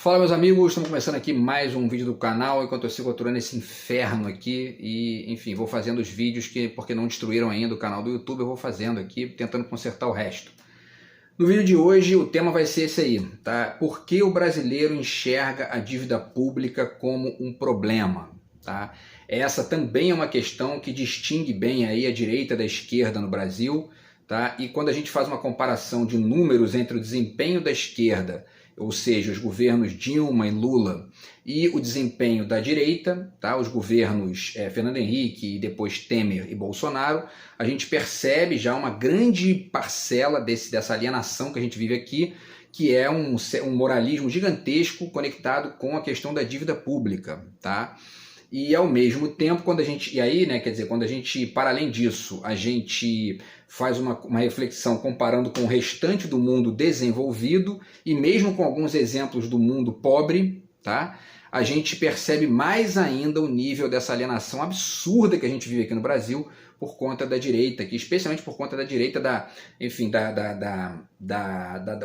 Fala, meus amigos, estamos começando aqui mais um vídeo do canal enquanto eu sigo aturando esse inferno aqui e, enfim, vou fazendo os vídeos que, porque não destruíram ainda o canal do YouTube, eu vou fazendo aqui, tentando consertar o resto. No vídeo de hoje o tema vai ser esse aí, tá? Por que o brasileiro enxerga a dívida pública como um problema, tá? Essa também é uma questão que distingue bem aí a direita da esquerda no Brasil, tá? E quando a gente faz uma comparação de números entre o desempenho da esquerda, ou seja, os governos Dilma e Lula, e o desempenho da direita, tá? Os governos Fernando Henrique e depois Temer e Bolsonaro, a gente percebe já uma grande parcela dessa alienação que a gente vive aqui, que é um moralismo gigantesco conectado com a questão da dívida pública, tá? E ao mesmo tempo, quando a gente, e aí, né, quer dizer, quando a gente, para além disso, a gente faz uma reflexão comparando com o restante do mundo desenvolvido e mesmo com alguns exemplos do mundo pobre, tá? A gente percebe mais ainda o nível dessa alienação absurda que a gente vive aqui no Brasil por conta da direita, que especialmente por conta da direita,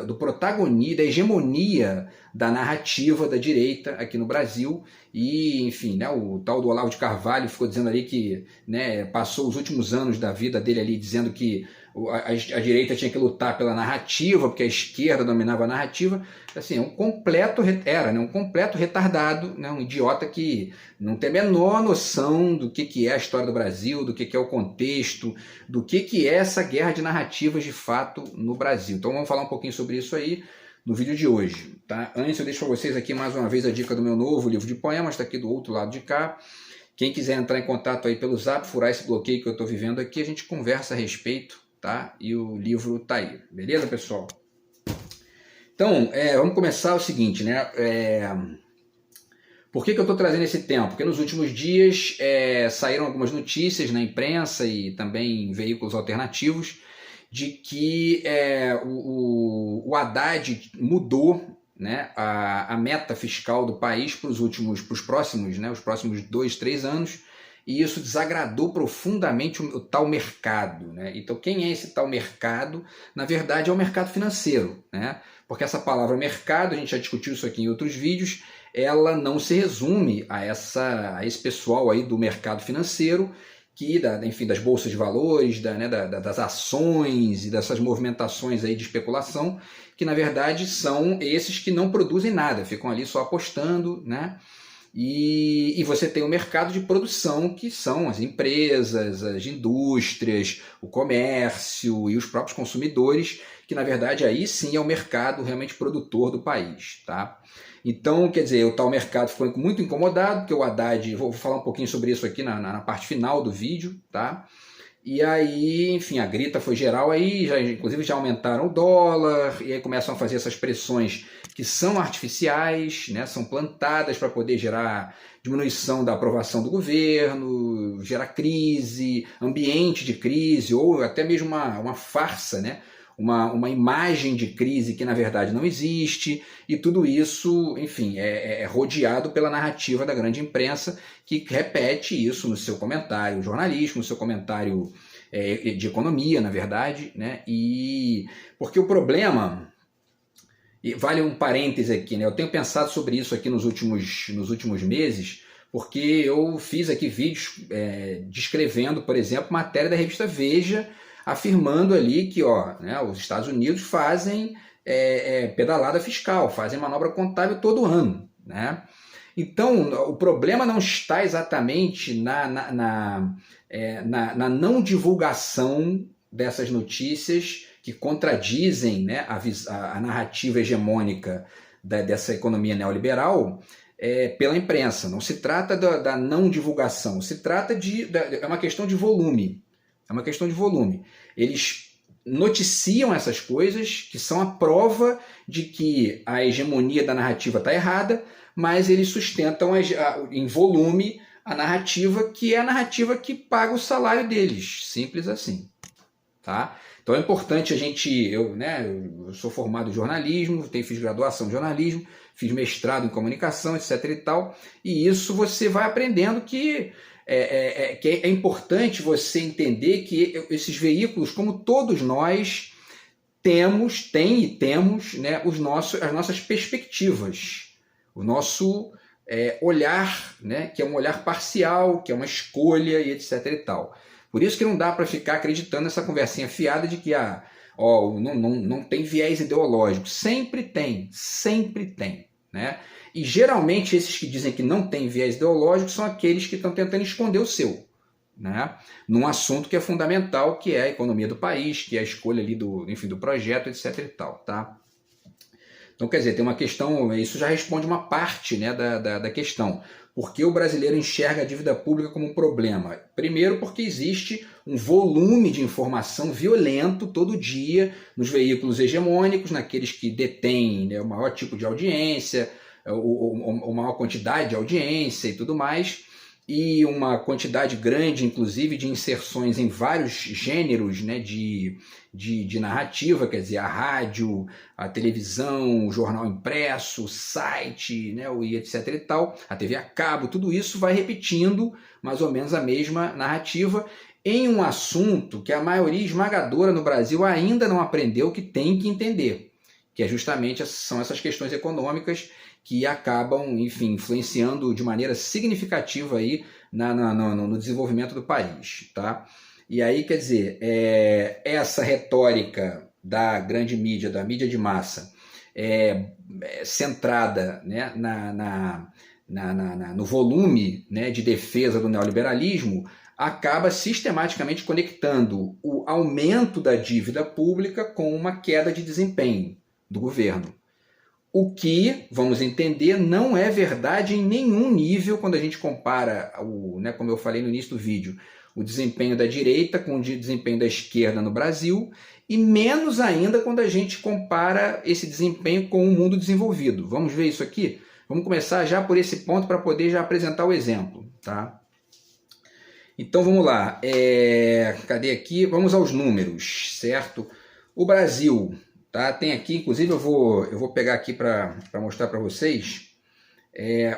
do protagonismo, da hegemonia da narrativa da direita aqui no Brasil. E, enfim, né, o tal do Olavo de Carvalho ficou dizendo ali que, né, passou os últimos anos da vida dele ali dizendo que a direita tinha que lutar pela narrativa, porque a esquerda dominava a narrativa. Assim, um completo retardado, né, um idiota que não tem a menor noção do que é a história do Brasil, do que é o contexto, do que é essa guerra de narrativas de fato no Brasil. Então vamos falar um pouquinho sobre isso aí no vídeo de hoje, tá? Antes eu deixo para vocês aqui mais uma vez a dica do meu novo livro de poemas, está aqui do outro lado de cá. Quem quiser entrar em contato aí pelo Zap, furar esse bloqueio que eu estou vivendo aqui, a gente conversa a respeito, tá? E o livro tá aí, beleza, pessoal? Então, vamos começar o seguinte, né? Por que eu estou trazendo esse tema? Porque nos últimos dias saíram algumas notícias na imprensa e também em veículos alternativos de que o Haddad mudou, né, a meta fiscal do país para os próximos, né, os próximos 2, 3 anos, e isso desagradou profundamente o tal mercado, né? Então, quem é esse tal mercado? Na verdade, é o mercado financeiro, né? Porque essa palavra mercado, a gente já discutiu isso aqui em outros vídeos, ela não se resume a esse pessoal aí do mercado financeiro, enfim, das bolsas de valores, das ações e dessas movimentações aí de especulação, que na verdade são esses que não produzem nada, ficam ali só apostando, né? E você tem o mercado de produção, que são as empresas, as indústrias, o comércio e os próprios consumidores, que na verdade aí sim é o mercado realmente produtor do país, tá? Então, quer dizer, o tal mercado ficou muito incomodado, porque o Haddad, vou falar um pouquinho sobre isso aqui na parte final do vídeo, tá? E aí, enfim, a grita foi geral aí, inclusive já aumentaram o dólar, e aí começam a fazer essas pressões que são artificiais, né, são plantadas para poder gerar diminuição da aprovação do governo, gerar crise, ambiente de crise, ou até mesmo uma farsa, né? Uma imagem de crise que na verdade não existe, e tudo isso, enfim, é rodeado pela narrativa da grande imprensa, que repete isso no seu comentário jornalístico, no seu comentário de economia, na verdade, né? E porque o problema, e vale um parêntese aqui, né? Eu tenho pensado sobre isso aqui nos últimos meses, porque eu fiz aqui vídeos descrevendo, por exemplo, matéria da revista Veja, afirmando ali que né, os Estados Unidos fazem pedalada fiscal, fazem manobra contábil todo ano, né? Então, o problema não está exatamente na não divulgação dessas notícias que contradizem, né, a narrativa hegemônica dessa economia neoliberal pela imprensa. Não se trata da não divulgação, se trata é uma questão de volume. É uma questão de volume. Eles noticiam essas coisas que são a prova de que a hegemonia da narrativa está errada, mas eles sustentam em volume a narrativa que é a narrativa que paga o salário deles. Simples assim. Tá? Então é importante eu sou formado em jornalismo, fiz graduação em jornalismo, fiz mestrado em comunicação, etc. e tal, e isso você vai aprendendo que é importante você entender que esses veículos, como todos nós, temos, né, as nossas perspectivas, o nosso olhar, né, que é um olhar parcial, que é uma escolha e etc e tal. Por isso que não dá para ficar acreditando nessa conversinha fiada de que não tem viés ideológico. Sempre tem, né? E geralmente esses que dizem que não tem viés ideológico são aqueles que estão tentando esconder o seu, né? Num assunto que é fundamental, que é a economia do país, que é a escolha ali do projeto, etc e tal, tá? Então, quer dizer, tem uma questão, isso já responde uma parte, né, da questão. Por que o brasileiro enxerga a dívida pública como um problema? Primeiro, porque existe um volume de informação violento todo dia nos veículos hegemônicos, naqueles que detêm, né, o maior tipo de audiência, a maior quantidade de audiência e tudo mais, e uma quantidade grande, inclusive, de inserções em vários gêneros, né, de narrativa, quer dizer, a rádio, a televisão, o jornal impresso, o site, né, e etc e tal, a TV a cabo, tudo isso vai repetindo mais ou menos a mesma narrativa em um assunto que a maioria esmagadora no Brasil ainda não aprendeu, que tem que entender, que é justamente são essas questões econômicas que acabam, enfim, influenciando de maneira significativa aí no desenvolvimento do país, tá? E aí, quer dizer, essa retórica da grande mídia, da mídia de massa, centrada, né, no volume, né, de defesa do neoliberalismo, acaba sistematicamente conectando o aumento da dívida pública com uma queda de desempenho do governo. O que, vamos entender, não é verdade em nenhum nível quando a gente compara, né, como eu falei no início do vídeo, o desempenho da direita com o desempenho da esquerda no Brasil, e menos ainda quando a gente compara esse desempenho com o mundo desenvolvido. Vamos ver isso aqui? Vamos começar já por esse ponto para poder já apresentar o exemplo, tá? Então vamos lá, cadê aqui? Vamos aos números, certo? O Brasil, tá? Tem aqui, inclusive eu vou pegar aqui para mostrar para vocês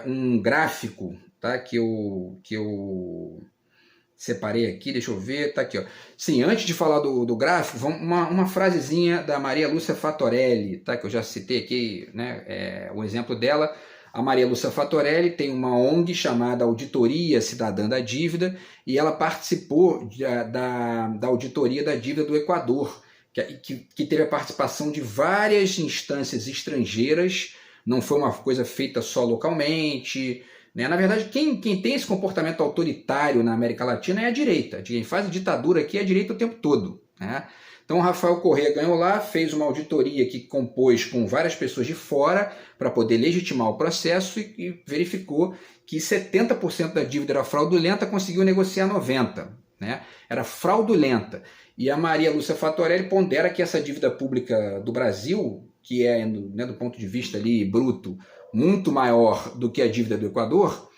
um gráfico, tá? Que eu separei aqui, deixa eu ver, tá aqui, ó. Sim, antes de falar do gráfico, uma frasezinha da Maria Lúcia Fattorelli, tá? Que eu já citei aqui, né? O exemplo dela. A Maria Lúcia Fattorelli tem uma ONG chamada Auditoria Cidadã da Dívida e ela participou da auditoria da dívida do Equador, que teve a participação de várias instâncias estrangeiras, não foi uma coisa feita só localmente, né? Na verdade, quem tem esse comportamento autoritário na América Latina é a direita. Quem faz ditadura aqui é a direita o tempo todo, né? Então o Rafael Correa ganhou lá, fez uma auditoria que compôs com várias pessoas de fora para poder legitimar o processo e verificou que 70% da dívida era fraudulenta, conseguiu negociar 90%, né? Era fraudulenta. E a Maria Lúcia Fattorelli pondera que essa dívida pública do Brasil, que é, né, do ponto de vista ali bruto, muito maior do que a dívida do Equador,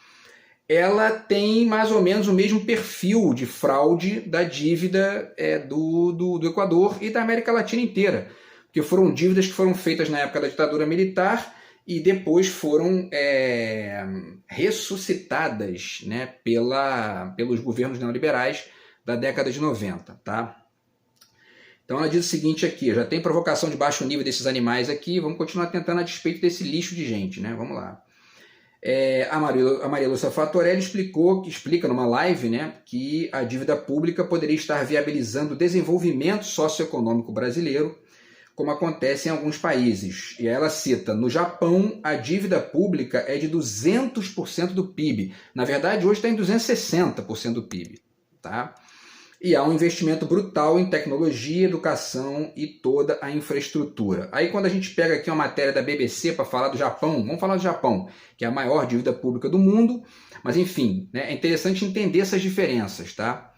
ela tem mais ou menos o mesmo perfil de fraude da dívida do Equador e da América Latina inteira, porque foram dívidas que foram feitas na época da ditadura militar e depois foram ressuscitadas, né, pelos governos neoliberais da década de 90, tá? Então ela diz o seguinte aqui, já tem provocação de baixo nível desses animais aqui, vamos continuar tentando a despeito desse lixo de gente, né? Vamos lá. A Maria Lúcia Fattorelli explica numa live, né, que a dívida pública poderia estar viabilizando o desenvolvimento socioeconômico brasileiro, como acontece em alguns países. E ela cita, no Japão, a dívida pública é de 200% do PIB. Na verdade, hoje está em 260% do PIB, tá? E há um investimento brutal em tecnologia, educação e toda a infraestrutura. Aí quando a gente pega aqui uma matéria da BBC para falar do Japão, vamos falar do Japão, que é a maior dívida pública do mundo, mas enfim, né, é interessante entender essas diferenças, tá?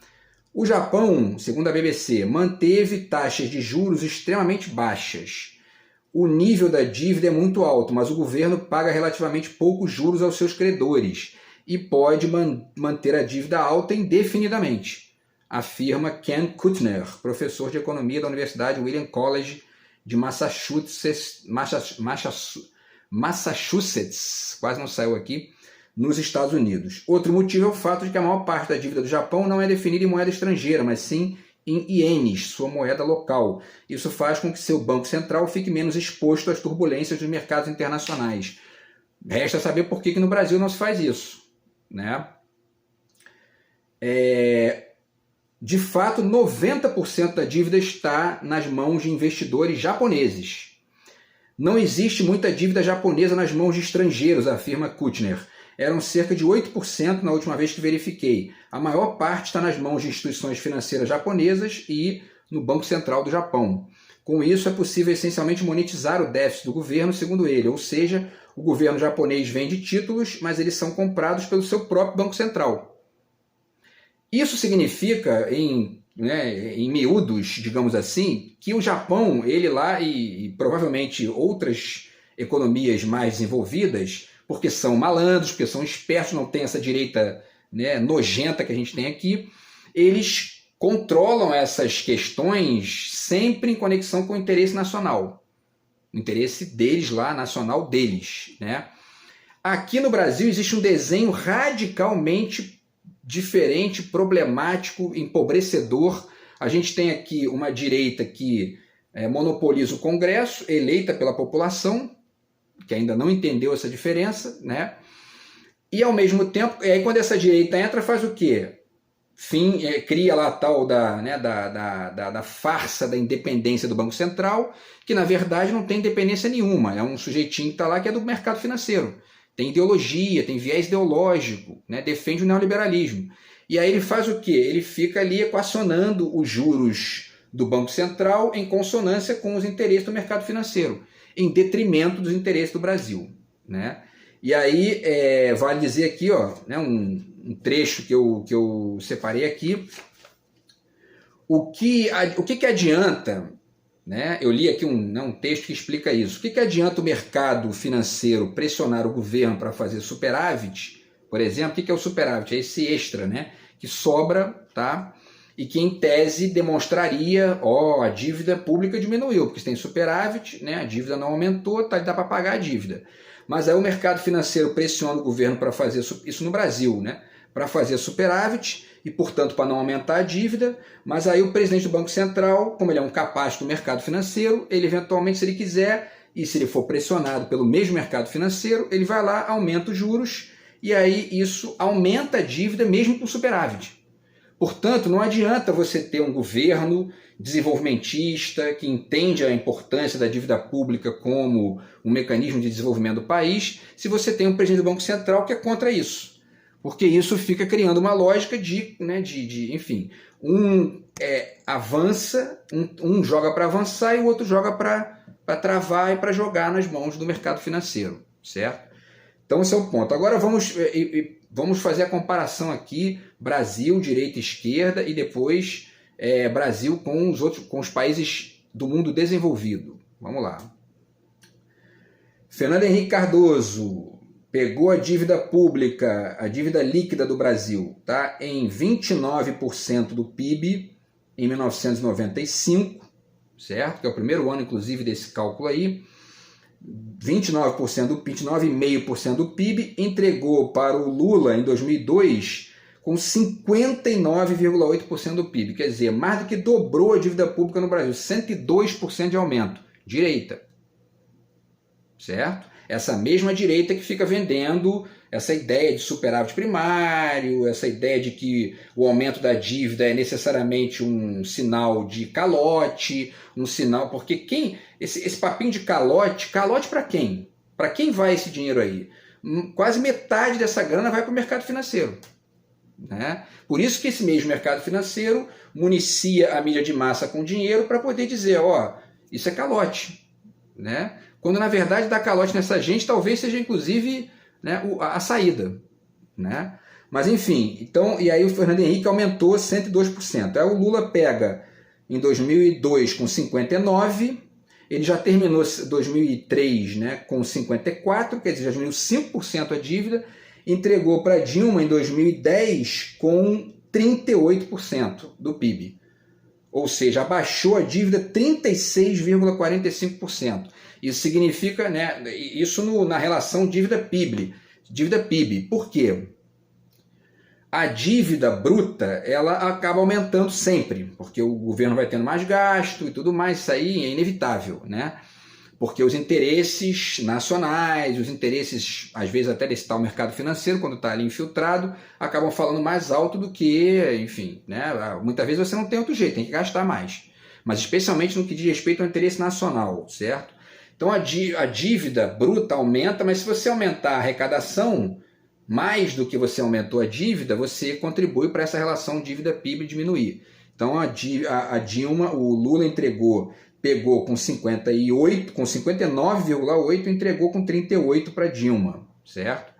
O Japão, segundo a BBC, manteve taxas de juros extremamente baixas. O nível da dívida é muito alto, mas o governo paga relativamente poucos juros aos seus credores e pode manter a dívida alta indefinidamente, afirma Ken Kuttner, professor de economia da Universidade Williams College de Massachusetts, quase não saiu aqui, nos Estados Unidos. Outro motivo é o fato de que a maior parte da dívida do Japão não é definida em moeda estrangeira, mas sim em ienes, sua moeda local. Isso faz com que seu banco central fique menos exposto às turbulências dos mercados internacionais. Resta saber por que no Brasil não se faz isso, né? De fato, 90% da dívida está nas mãos de investidores japoneses. Não existe muita dívida japonesa nas mãos de estrangeiros, afirma Kuttner. Eram cerca de 8% na última vez que verifiquei. A maior parte está nas mãos de instituições financeiras japonesas e no Banco Central do Japão. Com isso, é possível essencialmente monetizar o déficit do governo, segundo ele, ou seja, o governo japonês vende títulos, mas eles são comprados pelo seu próprio Banco Central. Isso significa, em miúdos, digamos assim, que o Japão, ele lá e provavelmente outras economias mais desenvolvidas, porque são malandros, porque são espertos, não tem essa direita, né, nojenta que a gente tem aqui, eles controlam essas questões sempre em conexão com o interesse nacional. O interesse deles lá, nacional deles, né? Aqui no Brasil existe um desenho radicalmente diferente, problemático, empobrecedor. A gente tem aqui uma direita que monopoliza o Congresso, eleita pela população, que ainda não entendeu essa diferença, né? E ao mesmo tempo, aí quando essa direita entra, faz o quê? Cria lá a tal da farsa da independência do Banco Central, que na verdade não tem independência nenhuma, é um sujeitinho que está lá que é do mercado financeiro. Tem ideologia, tem viés ideológico, né? Defende o neoliberalismo. E aí ele faz o quê? Ele fica ali equacionando os juros do Banco Central em consonância com os interesses do mercado financeiro, em detrimento dos interesses do Brasil, né? E aí vale dizer aqui, ó, né, um trecho que eu separei aqui. O que adianta, né? Eu li aqui um texto que explica isso. O que adianta o mercado financeiro pressionar o governo para fazer superávit? Por exemplo, o que é o superávit? É esse extra, né, que sobra, tá? E que em tese demonstraria, a dívida pública diminuiu, porque se tem superávit, né, a dívida não aumentou, dá para pagar a dívida. Mas aí o mercado financeiro pressiona o governo para fazer isso no Brasil, né, para fazer superávit e, portanto, para não aumentar a dívida. Mas aí o presidente do Banco Central, como ele é um capaz do mercado financeiro, ele eventualmente, se ele quiser, e se ele for pressionado pelo mesmo mercado financeiro, ele vai lá, aumenta os juros, e aí isso aumenta a dívida mesmo com superávit. Portanto, não adianta você ter um governo desenvolvimentista que entende a importância da dívida pública como um mecanismo de desenvolvimento do país, se você tem um presidente do Banco Central que é contra isso. Porque isso fica criando uma lógica enfim, avança, um joga para avançar e o outro joga para travar e para jogar nas mãos do mercado financeiro, certo? Então esse é o ponto. Agora vamos fazer a comparação aqui, Brasil, direita e esquerda, e depois Brasil com os países do mundo desenvolvido. Vamos lá. Fernando Henrique Cardoso pegou a dívida pública, a dívida líquida do Brasil, tá, em 29% do PIB em 1995, certo? Que é o primeiro ano, inclusive, desse cálculo aí. 29% do PIB, 29,5% do PIB, entregou para o Lula em 2002 com 59,8% do PIB. Quer dizer, mais do que dobrou a dívida pública no Brasil, 102% de aumento. Direita. Certo? Essa mesma direita que fica vendendo essa ideia de superávit primário, essa ideia de que o aumento da dívida é necessariamente um sinal de calote, um sinal... Porque esse papinho de calote para quem? Para quem vai esse dinheiro aí? Quase metade dessa grana vai para o mercado financeiro. Né? Por isso que esse mesmo mercado financeiro municia a mídia de massa com dinheiro para poder dizer, isso é calote. Né? Quando na verdade dar calote nessa gente talvez seja inclusive, né, a saída. Né? Mas enfim, então, e aí o Fernando Henrique aumentou 102%. Aí o Lula pega em 2002 com 59%, ele já terminou 2003, né, com 54%, quer dizer, já diminuiu 5% a dívida, entregou para Dilma em 2010 com 38% do PIB. Ou seja, abaixou a dívida 36,45%. Isso significa, né, isso na relação dívida-PIB. Dívida-PIB. Por quê? A dívida bruta, ela acaba aumentando sempre, porque o governo vai tendo mais gasto e tudo mais, isso aí é inevitável, né? porque os interesses nacionais, os interesses, às vezes até desse tal mercado financeiro, quando está ali infiltrado, acabam falando mais alto do que, enfim, né? Muitas vezes você não tem outro jeito, tem que gastar mais. Mas especialmente no que diz respeito ao interesse nacional, certo? Então a dívida bruta aumenta, mas se você aumentar a arrecadação mais do que você aumentou a dívida, você contribui para essa relação dívida-PIB diminuir. Então a Dilma, o Lula pegou com 58, com 59,8, entregou com 38 para Dilma, certo?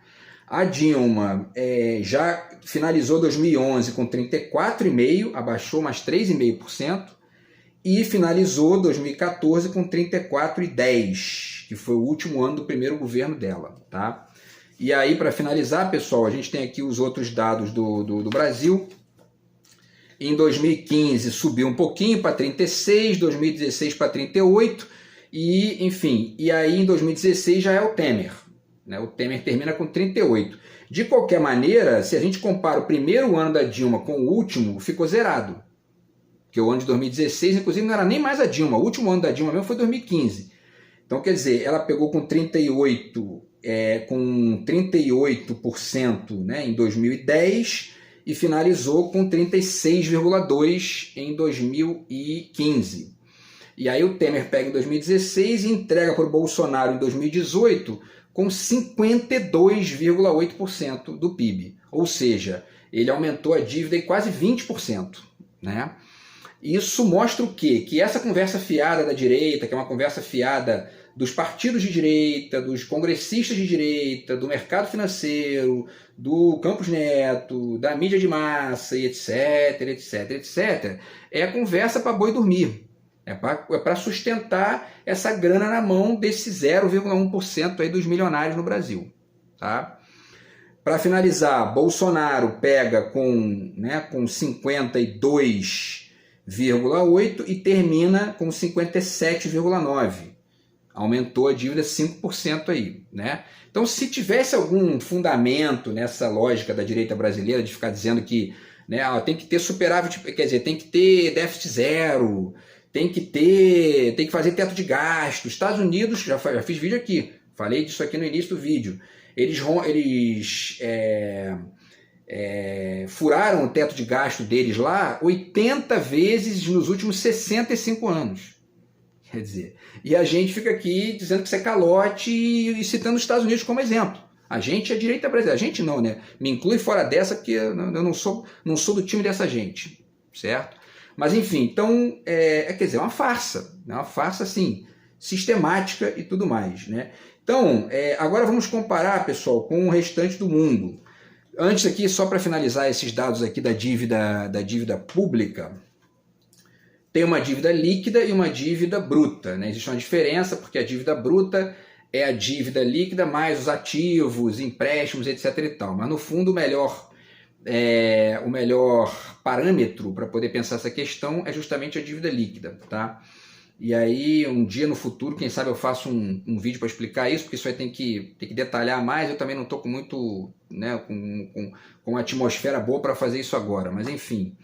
A Dilma já finalizou 2011 com 34,5, abaixou mais 3,5%, e finalizou 2014 com 34,10, que foi o último ano do primeiro governo dela, tá? E aí, para finalizar, pessoal, a gente tem aqui os outros dados do Brasil. Em 2015 subiu um pouquinho para 36, 2016 para 38, e enfim, e aí em 2016 já é o Temer, né? O Temer termina com 38. De qualquer maneira, se a gente compara o primeiro ano da Dilma com o último, ficou zerado. Porque o ano de 2016, inclusive, não era nem mais a Dilma, o último ano da Dilma mesmo foi 2015. Então, quer dizer, ela pegou com 38%, né, em 2010, e finalizou com 36,2% em 2015. E aí o Temer pega em 2016 e entrega para o Bolsonaro em 2018 com 52,8% do PIB. Ou seja, ele aumentou a dívida em quase 20%. Né? Isso mostra o quê? Que essa conversa fiada da direita, que é uma conversa fiada dos partidos de direita, dos congressistas de direita, do mercado financeiro, do Campos Neto, da mídia de massa, e etc, etc, etc, é a conversa para boi dormir. É para sustentar essa grana na mão desse 0,1% aí dos milionários no Brasil. Tá? Para finalizar, Bolsonaro pega com 52,8% e termina com 57,9%. Aumentou a dívida 5% aí, né? Então, se tivesse algum fundamento nessa lógica da direita brasileira de ficar dizendo que, né, tem que ter superávit, quer dizer, tem que ter déficit zero, tem que fazer teto de gastos. Estados Unidos, já fiz vídeo aqui, falei disso aqui no início do vídeo, eles furaram o teto de gasto deles lá 80 vezes nos últimos 65 anos. Quer dizer, e a gente fica aqui dizendo que isso é calote e citando os Estados Unidos como exemplo. A gente é a direita brasileira. A gente não, né? Me inclui fora dessa porque eu não sou do time dessa gente, certo? Mas enfim, então, quer dizer, é uma farsa. É uma farsa, assim, sistemática e tudo mais, né? Então, agora vamos comparar, pessoal, com o restante do mundo. Antes aqui, só para finalizar esses dados aqui da dívida pública, tem uma dívida líquida e uma dívida bruta, né? Existe uma diferença, porque a dívida bruta é a dívida líquida mais os ativos, empréstimos, etc. e tal. Mas no fundo o melhor parâmetro para poder pensar essa questão é justamente a dívida líquida, tá? E aí um dia no futuro, quem sabe eu faço um vídeo para explicar isso, porque isso aí tem que detalhar mais. Eu também não estou com muito, né, com uma atmosfera boa para fazer isso agora, mas enfim.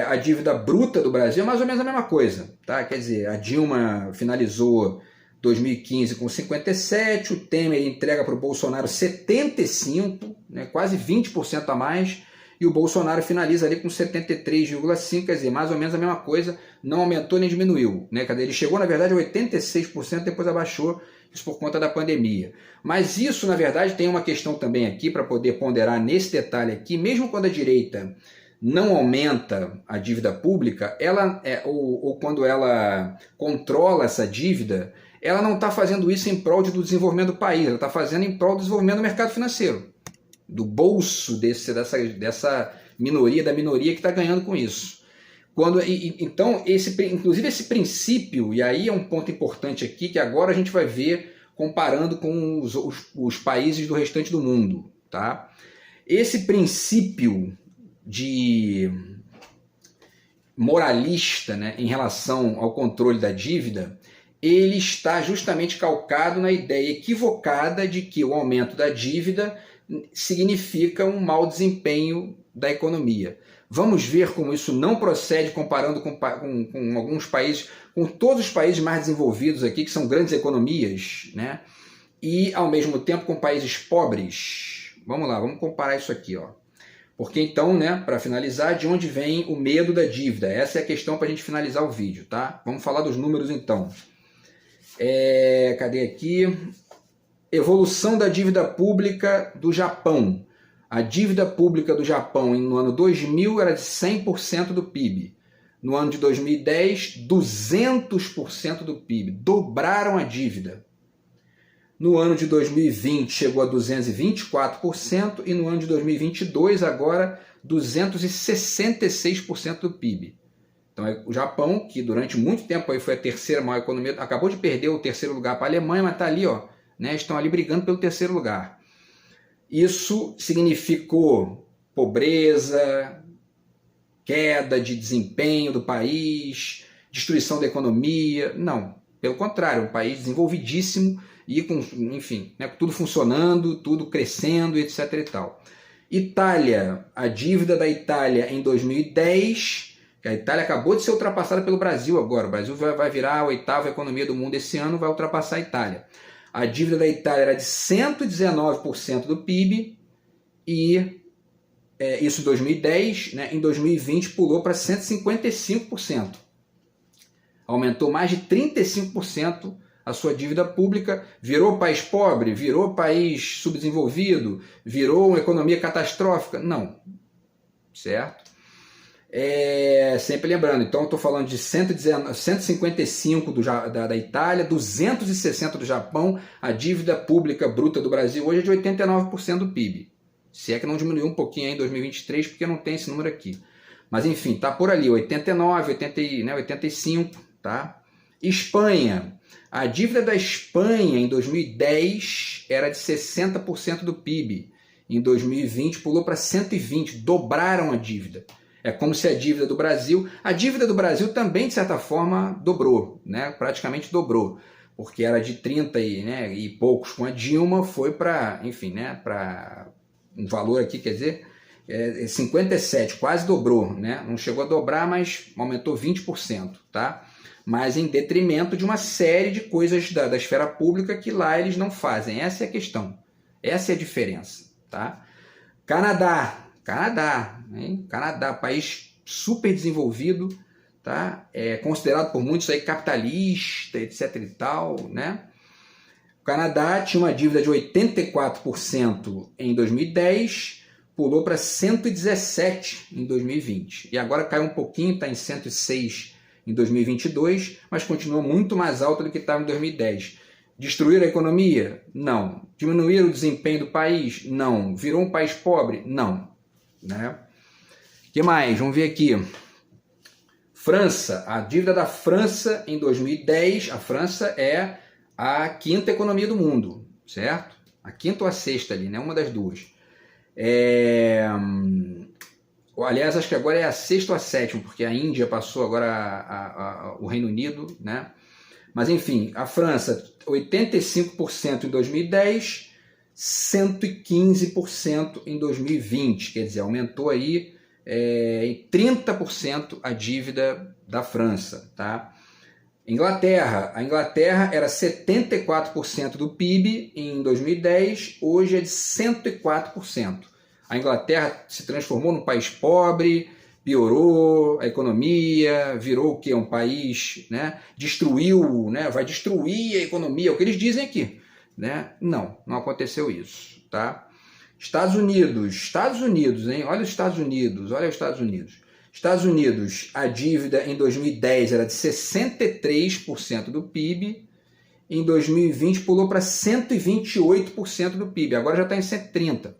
A dívida bruta do Brasil é mais ou menos a mesma coisa, tá? Quer dizer, a Dilma finalizou 2015 com 57%, o Temer entrega para o Bolsonaro 75%, né, quase 20% a mais, e o Bolsonaro finaliza ali com 73,5%, quer dizer, mais ou menos a mesma coisa, não aumentou nem diminuiu, né? Ele chegou, na verdade, a 86%, depois abaixou, isso por conta da pandemia. Mas isso, na verdade, tem uma questão também aqui, para poder ponderar nesse detalhe aqui, mesmo quando a direita não aumenta a dívida pública, ou quando ela controla essa dívida, ela não está fazendo isso em prol do desenvolvimento do país, ela está fazendo em prol do desenvolvimento do mercado financeiro, do bolso dessa minoria, da minoria que está ganhando com isso. Então, inclusive esse princípio, e aí é um ponto importante aqui, que agora a gente vai ver comparando com os países do restante do mundo. Tá? Esse princípio de moralista, né, em relação ao controle da dívida, ele está justamente calcado na ideia equivocada de que o aumento da dívida significa um mau desempenho da economia. Vamos ver como isso não procede comparando com alguns países, com todos os países mais desenvolvidos aqui, que são grandes economias, né? E, ao mesmo tempo, com países pobres. Vamos lá, vamos comparar isso aqui, ó. Porque, então, né, para finalizar, de onde vem o medo da dívida? Essa é a questão para a gente finalizar o vídeo, tá? Vamos falar dos números, então. Cadê aqui? Evolução da dívida pública do Japão. A dívida pública do Japão no ano 2000 era de 100% do PIB. No ano de 2010, 200% do PIB. Dobraram a dívida. No ano de 2020 chegou a 224% e no ano de 2022 agora 266% do PIB. Então o Japão, que durante muito tempo aí foi a terceira maior economia, acabou de perder o terceiro lugar para a Alemanha, mas está ali, ó, né, estão ali brigando pelo terceiro lugar. Isso significou pobreza, queda de desempenho do país, destruição da economia? Não, pelo contrário, um país desenvolvidíssimo e com, enfim, né, tudo funcionando, tudo crescendo, etc. e tal. Itália, a dívida da Itália em 2010, que a Itália acabou de ser ultrapassada pelo Brasil agora, o Brasil vai virar a 8ª economia do mundo esse ano, vai ultrapassar a Itália. A dívida da Itália era de 119% do PIB e isso em 2010, né, em 2020 pulou para 155%. Aumentou mais de 35% a sua dívida pública, virou país pobre, virou país subdesenvolvido, virou uma economia catastrófica? Não, certo? Sempre lembrando, então eu estou falando de 155 da Itália, 260 do Japão, a dívida pública bruta do Brasil hoje é de 89% do PIB. Se é que não diminuiu um pouquinho aí em 2023, porque não tem esse número aqui. Mas enfim, está por ali, 89, 85, tá? Espanha. A dívida da Espanha em 2010 era de 60% do PIB. Em 2020 pulou para 120%, dobraram a dívida. É como se a dívida do Brasil também, de certa forma, dobrou, né? Praticamente dobrou, porque era de 30 e poucos com a Dilma, foi para, enfim, né? Para um valor aqui, quer dizer, 57, quase dobrou, né? Não chegou a dobrar, mas aumentou 20%, tá? Mas em detrimento de uma série de coisas da esfera pública que lá eles não fazem. Essa é a questão. Essa é a diferença, tá? Canadá, hein? Canadá, país super desenvolvido, tá? Considerado por muitos aí capitalista, etc e tal, né? O Canadá tinha uma dívida de 84% em 2010, pulou para 117% em 2020. E agora caiu um pouquinho, está em 106% em 2022, mas continua muito mais alta do que estava em 2010. Destruir a economia? Não. Diminuir o desempenho do país? Não. Virou um país pobre? Não. Né? O que mais? Vamos ver aqui. França. A dívida da França em 2010, a França é a 5ª economia do mundo, certo? A 5ª ou a 6ª ali, né? Uma das duas. Aliás, acho que agora é a 6ª ou a 7ª, porque a Índia passou agora o Reino Unido, né? Mas enfim, a França, 85% em 2010, 115% em 2020, quer dizer, aumentou aí em 30% a dívida da França, tá? A Inglaterra era 74% do PIB em 2010, hoje é de 104%. A Inglaterra se transformou num país pobre, piorou a economia, virou o quê? Um país, né? Destruiu, né? Vai destruir a economia, é o que eles dizem aqui, né? Não aconteceu isso, tá? Estados Unidos, hein? Olha os Estados Unidos. Estados Unidos, a dívida em 2010 era de 63% do PIB, em 2020 pulou para 128% do PIB, agora já está em 130%.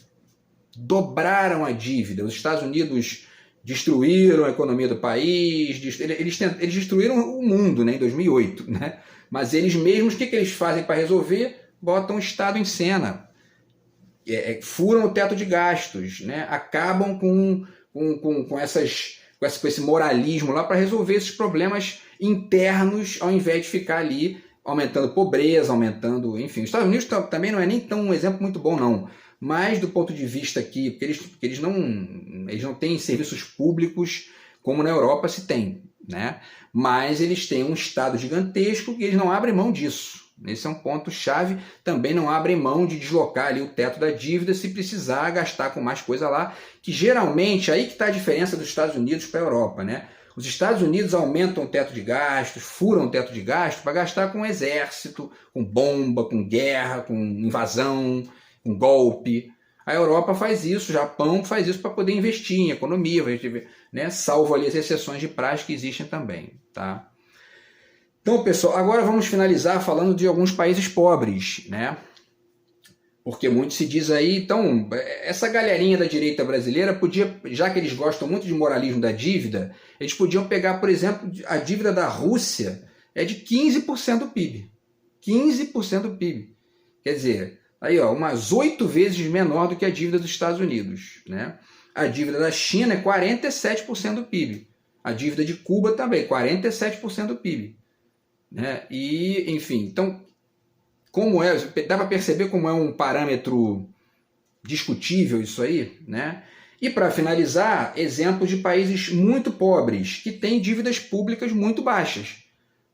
Dobraram a dívida. Os Estados Unidos destruíram a economia do país, eles destruíram o mundo, né, em 2008. Né? Mas eles mesmos, o que eles fazem para resolver? Botam o Estado em cena. Furam o teto de gastos, né? Acabam com esse moralismo lá para resolver esses problemas internos, ao invés de ficar ali aumentando pobreza, aumentando, enfim. Os Estados Unidos também não é nem tão um exemplo muito bom, não. mas do ponto de vista aqui, porque eles não têm serviços públicos como na Europa se tem, né? Mas eles têm um Estado gigantesco e eles não abrem mão disso. Esse é um ponto-chave. Também não abrem mão de deslocar ali o teto da dívida se precisar gastar com mais coisa lá, que geralmente, aí que está a diferença dos Estados Unidos para a Europa, né? Os Estados Unidos aumentam o teto de gastos, furam o teto de gastos para gastar com exército, com bomba, com guerra, com invasão, com golpe. A Europa faz isso, o Japão faz isso para poder investir em economia, né? Salvo ali as exceções de praxe que existem também, tá? Então, pessoal, agora vamos finalizar falando de alguns países pobres, né? Porque muito se diz aí, então, essa galerinha da direita brasileira podia, já que eles gostam muito de moralismo da dívida, eles podiam pegar, por exemplo, a dívida da Rússia é de 15% do PIB. 15% do PIB. Quer dizer, aí, ó, umas 8 vezes menor do que a dívida dos Estados Unidos, né? A dívida da China é 47% do PIB. A dívida de Cuba também, 47% do PIB. Né? E, enfim, então, dá para perceber como é um parâmetro discutível isso aí, né? E para finalizar, exemplos de países muito pobres que têm dívidas públicas muito baixas.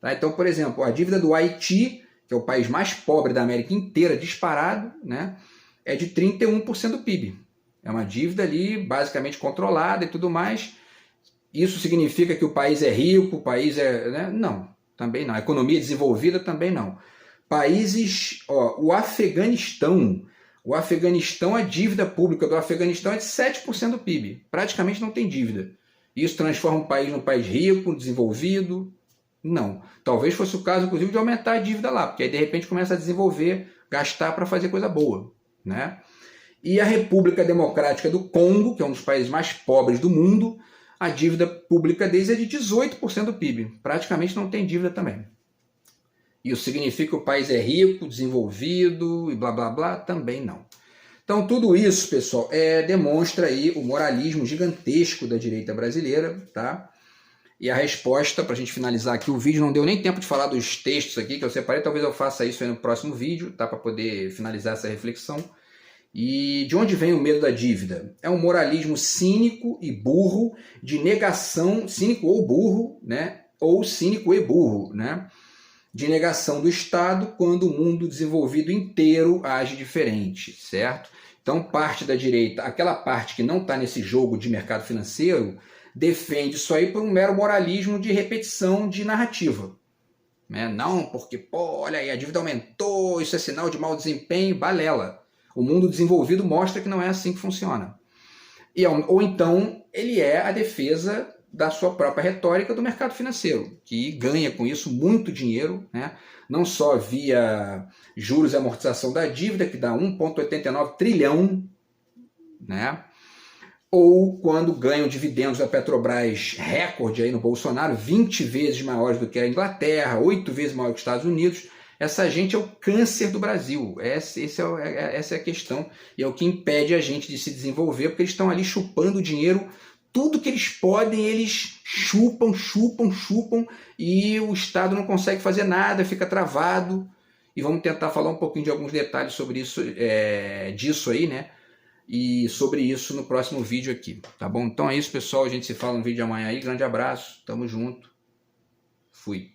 Tá? Então, por exemplo, a dívida do Haiti, que é o país mais pobre da América inteira, disparado, né? É de 31% do PIB. É uma dívida ali basicamente controlada e tudo mais. Isso significa que o país é rico, o país é... Né? Não. Também não. A economia desenvolvida também não. Países, o Afeganistão, a dívida pública do Afeganistão é de 7% do PIB. Praticamente não tem dívida. Isso transforma um país num país rico, desenvolvido? Não. Talvez fosse o caso, inclusive, de aumentar a dívida lá, porque aí de repente começa a desenvolver, gastar para fazer coisa boa, né? E a República Democrática do Congo, que é um dos países mais pobres do mundo, a dívida pública deles é de 18% do PIB. Praticamente não tem dívida também. Isso significa que o país é rico, desenvolvido e blá blá blá? Também não. Então tudo isso, pessoal, demonstra aí o moralismo gigantesco da direita brasileira, tá? E a resposta, para a gente finalizar aqui o vídeo, não deu nem tempo de falar dos textos aqui que eu separei, talvez eu faça isso aí no próximo vídeo, tá? Para poder finalizar essa reflexão. E de onde vem o medo da dívida? É um moralismo cínico e burro, de negação, cínico ou burro, né? Ou cínico e burro, né? De negação do Estado quando o mundo desenvolvido inteiro age diferente, certo? Então, parte da direita, aquela parte que não está nesse jogo de mercado financeiro, defende isso aí por um mero moralismo de repetição de narrativa. Né? Não, porque, pô, olha aí, a dívida aumentou, isso é sinal de mau desempenho, balela. O mundo desenvolvido mostra que não é assim que funciona. Ou então, ele é a defesa da sua própria retórica do mercado financeiro, que ganha com isso muito dinheiro, né? Não só via juros e amortização da dívida, que dá 1,89 trilhão, né? Ou quando ganham dividendos da Petrobras recorde aí no Bolsonaro, 20 vezes maiores do que a Inglaterra, 8 vezes maior que os Estados Unidos. Essa gente é o câncer do Brasil, essa é a questão, e é o que impede a gente de se desenvolver, porque eles estão ali chupando dinheiro, tudo que eles podem, eles chupam, e o Estado não consegue fazer nada, fica travado, e vamos tentar falar um pouquinho de alguns detalhes sobre isso, disso aí, né, e sobre isso no próximo vídeo aqui, tá bom? Então é isso, pessoal, a gente se fala no vídeo de amanhã aí, grande abraço, tamo junto, fui.